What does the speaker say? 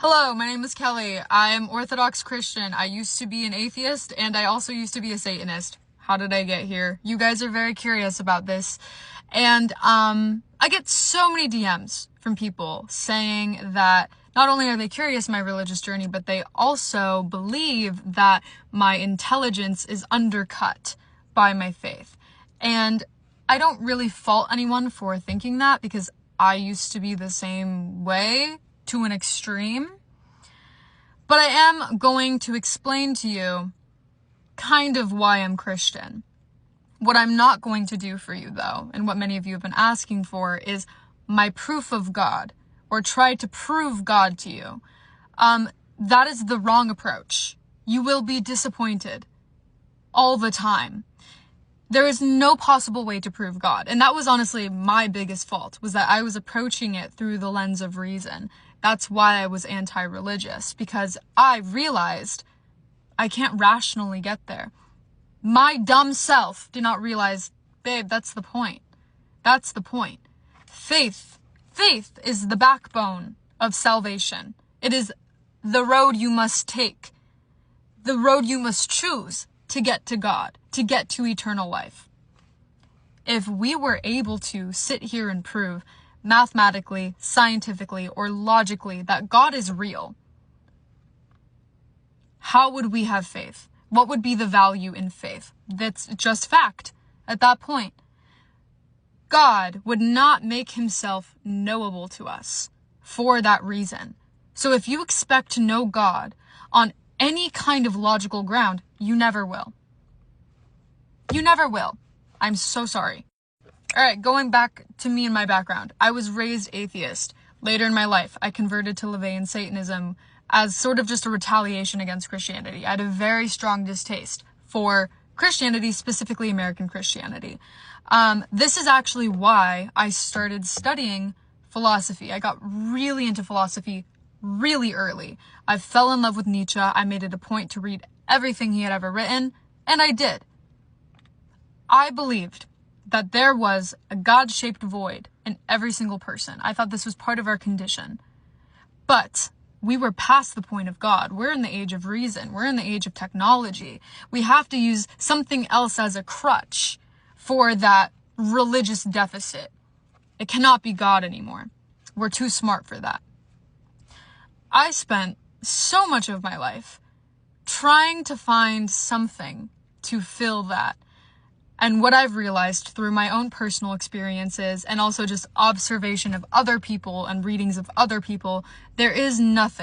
Hello, my name is Kelly. I'm Orthodox Christian. I used to be an atheist, and I also used to be a Satanist. How did I get here? You guys are very curious about this. And I get so many DMs from people saying that not only are they curious my religious journey, but they also believe that my intelligence is undercut by my faith. And I don't really fault anyone for thinking that, because I used to be the same way to an extreme. But I am going to explain to you kind of why I'm Christian. What I'm not going to do for you, though, and what many of you have been asking for, is my proof of God, or try to prove God to you. That is the wrong approach. You will be disappointed all the time. There is no possible way to prove God. And that was honestly my biggest fault, was that I was approaching it through the lens of reason. That's why I was anti-religious, because I realized I can't rationally get there. My dumb self did not realize, babe, that's the point. That's the point. Faith is the backbone of salvation. It is the road you must take, the road you must choose to get to God, to get to eternal life. If we were able to sit here and prove mathematically, scientifically, or logically that God is real, how would we have faith? What would be the value in faith? That's just fact at that point. God would not make himself knowable to us for that reason. So if you expect to know God on any kind of logical ground, you never will. You never will. I'm so sorry. All right, going back to me and my background. I was raised atheist. Later in my life, I converted to LaVeyan Satanism as sort of just a retaliation against Christianity. I had a very strong distaste for Christianity, specifically American Christianity. This is actually why I started studying philosophy. I got really into philosophy really early. I fell in love with Nietzsche. I made it a point to read everything he had ever written, and I did. I believed that there was a God-shaped void in every single person. I thought this was part of our condition. But we were past the point of God. We're in the age of reason. We're in the age of technology. We have to use something else as a crutch for that religious deficit. It cannot be God anymore. We're too smart for that. I spent so much of my life trying to find something to fill that. And what I've realized through my own personal experiences and also just observation of other people and readings of other people, there is nothing